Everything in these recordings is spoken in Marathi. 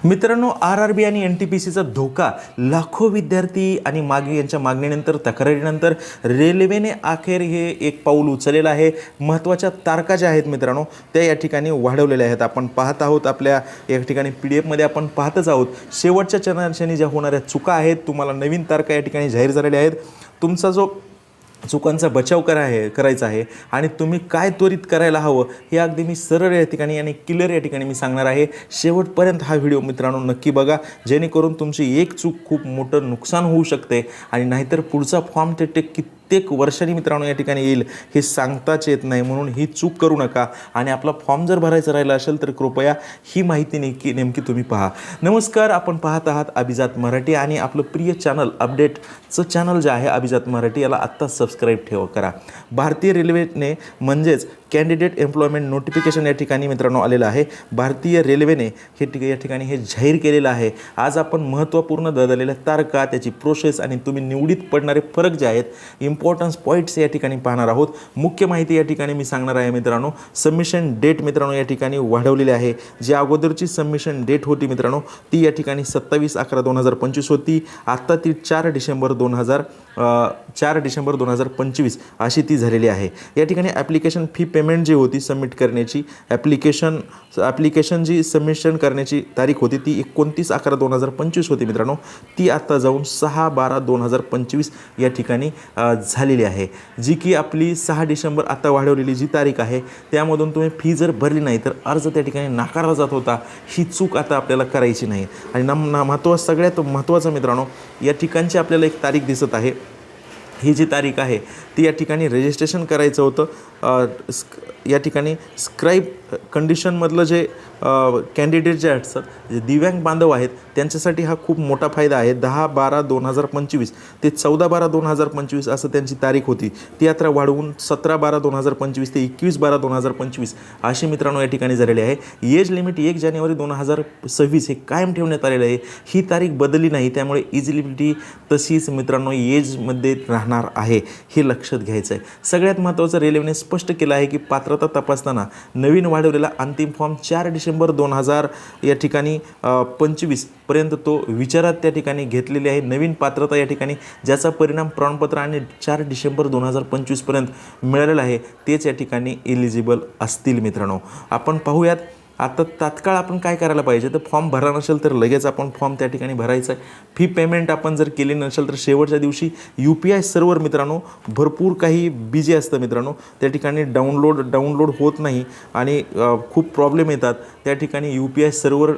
मित्रांनो, आर-आर-बी आणि एन-टी-पी-सीचा धोका. लाखो विद्यार्थी आणि यांच्या मागणीनंतर तक्रारीनंतर रेल्वेने अखेर हे एक पाऊल उचललेलं आहे. महत्त्वाच्या तारखा ज्या आहेत मित्रांनो, त्या या ठिकाणी वाढवलेल्या आहेत. आपण पाहत आहोत आपल्या या ठिकाणी PDF आपण पाहतच आहोत. शेवटच्या चरणांशी ज्या होणाऱ्या चुका आहेत, तुम्हाला नवीन तारखा या ठिकाणी जाहीर झालेल्या आहेत. तुमचा जो चुकांचा बचाव करायचा आहे आणि तुम्ही काय त्वरित करायला हवं हे अगदी मी सरळ या ठिकाणी आणि क्लिअर या ठिकाणी मी सांगणार आहे. शेवटपर्यंत हा व्हिडिओ मित्रांनो नक्की बघा, जेणेकरून तुमची एक चूक खूप मोठं नुकसान होऊ शकते आणि नाहीतर पुढचा फॉर्म ते कित्येक वर्षांनी मित्रांनो या ठिकाणी येईल हे सांगताच येत नाही. म्हणून ही चूक करू नका आणि आपला फॉर्म जर भरायचा राहिला असेल तर कृपया ही माहिती नेमकी तुम्ही पहा. नमस्कार, आपण पाहत आहात अभिजात मराठी आणि आपलं प्रिय चॅनल अपडेटचं चॅनल जे आहे अभिजात मराठी, याला आत्ता सबस्क्राईब करा. भारतीय रेल्वेने म्हणजेच कॅन्डिडेट एम्प्लॉयमेंट नोटिफिकेशन या ठिकाणी मित्रांनो आलेलं आहे. भारतीय रेल्वेने या ठिकाणी हे जाहीर केलेलं आहे. आज आपण महत्त्वपूर्ण बदललेल्या तारखा, त्याची प्रोसेस आणि तुम्ही निवडीत पडणारे फरक जे आहेत, इम्पॉर्टन्स पॉईंट्स या ठिकाणी पाहणार आहोत. मुख्य माहिती या ठिकाणी मी सांगणार आहे मित्रांनो. सबमिशन डेट मित्रांनो या ठिकाणी वाढवलेली आहे. जी अगोदरची सबमिशन डेट होती मित्रांनो, ती या ठिकाणी 27/11/2025 होती. आत्ता ती 4 डिसेंबर 2025 अशी ती झालेली आहे. या ठिकाणी ॲप्लिकेशन फी पेमेंट जी होती सबमिट करण्याची, ॲप्लिकेशन जी सबमिशन करण्याची तारीख होती ती 29/11/2025 होती मित्रांनो. ती आत्ता जाऊन 6/12/2025 या ठिकाणी झालेली आहे. जी की आपली 6 डिसेंबर आता वाढवलेली जी तारीख आहे, त्यामधून तुम्ही फी जर भरली नाही तर अर्ज त्या ठिकाणी नाकारला जात होता. ही चूक आता आपल्याला करायची नाही. आणि सगळ्यात महत्त्वाचं मित्रांनो, या ठिकाणची आपल्याला एक तारीख दिसत आहे. ही जी तारीख आहे ती या ठिकाणी रजिस्ट्रेशन करायचं होतं. या ठिकाणी स्क्राईब कंडिशनमधलं जे कॅन्डिडेट जे असतात, जे दिव्यांग बांधव आहेत, त्यांच्यासाठी हा खूप मोठा फायदा आहे. 10/12/2025 ते 14/12/2025 असं त्यांची तारीख होती. ती आता वाढवून 17/12/2025 ते 21/12/2025 अशी मित्रांनो या ठिकाणी झालेली आहे. एज लिमिट 1 जानेवारी 2026 हे कायम ठेवण्यात आलेलं आहे. ही तारीख बदलली नाही, त्यामुळे इजिलिबिलिटी तशीच मित्रांनो एजमध्ये राहणार आहे, हे लक्षात घ्यायचं आहे. सगळ्यात महत्त्वाचं, रेल्वेने स्पष्ट केलं आहे की पात्रता तपासताना नवीन वाढवलेला अंतिम फॉर्म 4 डिसेंबर 2025 पर्यंत तो विचारात त्या ठिकाणी घेतलेली आहे. नवीन पात्रता या ठिकाणी ज्याचा परिणाम प्रमाणपत्र आणि 4 डिसेंबर 2025 पर्यंत मिळालेला आहे, तेच या ठिकाणी एलिजिबल असतील मित्रांनो. आपण पाहूयात आता तात्काळ आपण काय करायला पाहिजे. तर फॉर्म भरला नसेल तर लगेच आपण फॉर्म त्या ठिकाणी भरायचा आहे. फी पेमेंट आपण जर केली नसेल तर शेवटच्या दिवशी UPI सर्व्हर मित्रांनो भरपूर काही बिझी असतं मित्रांनो. त्या ठिकाणी डाउनलोड होत नाही आणि खूप प्रॉब्लेम येतात. त्या ठिकाणी UPI सर्व्हर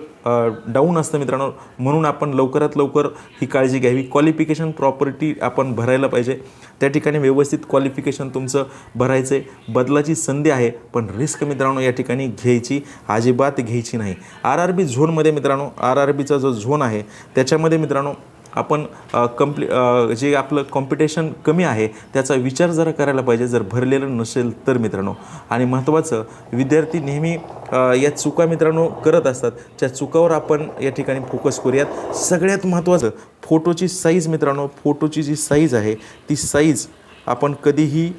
डाऊन असतं मित्रांनो. म्हणून आपण लवकरात लवकर ही काळजी घ्यावी. क्वालिफिकेशन प्रॉपर्टी आपण भरायला पाहिजे. त्या ठिकाणी व्यवस्थित क्वालिफिकेशन तुमचं भरायचं आहे. बदलाची संधी आहे, पण रिस्क मित्रांनो या ठिकाणी अजिबात घ्यायची नाही. आर-आर-बी झोनमध्ये मित्रांनो, आर-आर-बीचा जो झोन आहे त्याच्यामध्ये मित्रांनो आपण जे आपलं कॉम्पिटिशन कमी आहे त्याचा विचार जरा करायला पाहिजे, जर भरलेलं नसेल तर मित्रांनो. आणि महत्त्वाचं, विद्यार्थी नेहमी या चुका मित्रांनो करत असतात. त्या चुकावर आपण या ठिकाणी फोकस करूयात. सगळ्यात महत्त्वाचं, फोटोची साईज मित्रांनो, फोटोची जी साईज आहे ती साईज आपण कधीही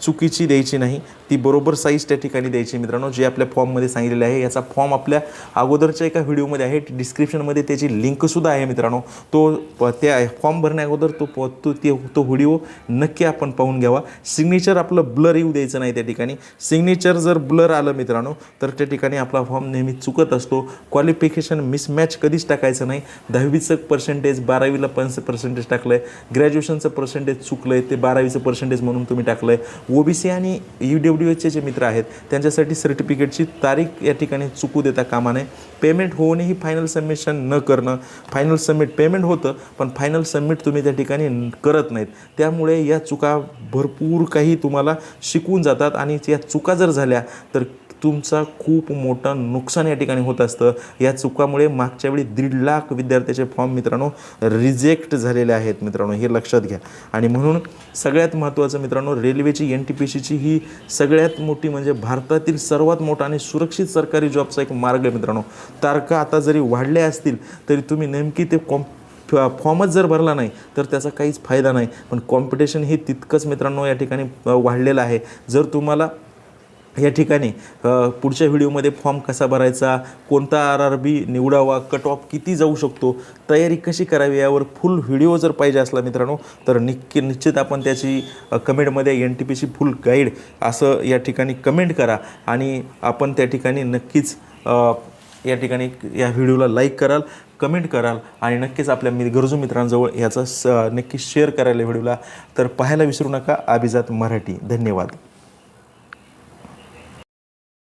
चुकीची द्यायची नाही. ती बरोबर साईज त्या ठिकाणी द्यायची मित्रांनो, जे आपल्या फॉर्ममध्ये सांगितलेले आहे. याचा फॉर्म आपल्या अगोदरच्या एका व्हिडिओमध्ये आहे, डिस्क्रिप्शनमध्ये त्याची लिंकसुद्धा आहे मित्रांनो. त्या फॉर्म भरण्या अगोदर तो व्हिडिओ नक्की आपण पाहून घ्यावा. सिग्नेचर आपलं ब्लर येऊ द्यायचं नाही त्या ठिकाणी. सिग्नेचर जर ब्लर आलं मित्रांनो तर त्या ठिकाणी आपला फॉर्म नेहमी चुकत असतो. क्वालिफिकेशन मिसमॅच कधीच टाकायचं नाही. 10वीचं पर्सेंटेज 12वीला पर्सेंटेज टाकलं आहे, ग्रॅज्युएशनचं पर्सेंटेज चुकलं आहे, ते 12वीचं पर्सेंटेज म्हणून तुम्ही टाकलं आहे. OBC आणि UWHचे जे मित्र आहेत त्यांच्यासाठी सर्टिफिकेटची तारीख या ठिकाणी चुकू देता कामा नये. पेमेंट होऊनही फायनल सबमिशन न करणं. फायनल सबमिट पेमेंट होतं, पण फायनल सबमिट तुम्ही त्या ठिकाणी करत नाहीत. त्यामुळे या चुका भरपूर काही तुम्हाला शिकवून जातात आणि या चुका जर झाल्या तर तुमचा खूप मोठं नुकसान या ठिकाणी होत असतं. या चुकामुळे मागच्या वेळी 1.5 लाख विद्यार्थ्याचे फॉर्म मित्रांनो रिजेक्ट झालेले आहेत मित्रांनो, हे लक्षात घ्या. आणि म्हणून सगळ्यात महत्त्वाचं मित्रांनो, रेल्वेची NTPCची ही सगळ्यात मोठी म्हणजे भारतातील सर्वात मोठा आणि सुरक्षित सरकारी जॉबचा एक मार्ग आहे मित्रांनो. तारखा आता जरी वाढल्या असतील तरी तुम्ही नेमकी ते फॉर्मच जर भरला नाही तर त्याचा काहीच फायदा नाही. पण कॉम्पिटिशन हे तितकंच मित्रांनो या ठिकाणी वाढलेलं आहे. जर तुम्हाला या ठिकाणी पुढच्या व्हिडिओमध्ये फॉर्म कसा भरायचा, कोणता RRB निवडावा, कट ऑफ किती जाऊ शकतो, तयारी कशी करावी यावर फुल व्हिडिओ जर पाहिजे असला मित्रांनो तर निश्चित आपण त्याची कमेंटमध्ये NTPC फुल गाईड असं या ठिकाणी कमेंट करा आणि आपण त्या ठिकाणी नक्कीच या ठिकाणी या व्हिडिओला लाईक कराल, कमेंट कराल आणि नक्कीच आपल्या गरजू मित्रांजवळ याचा नक्की शेअर करायला व्हिडिओला. तर पाहायला विसरू नका अभिजात मराठी. धन्यवाद.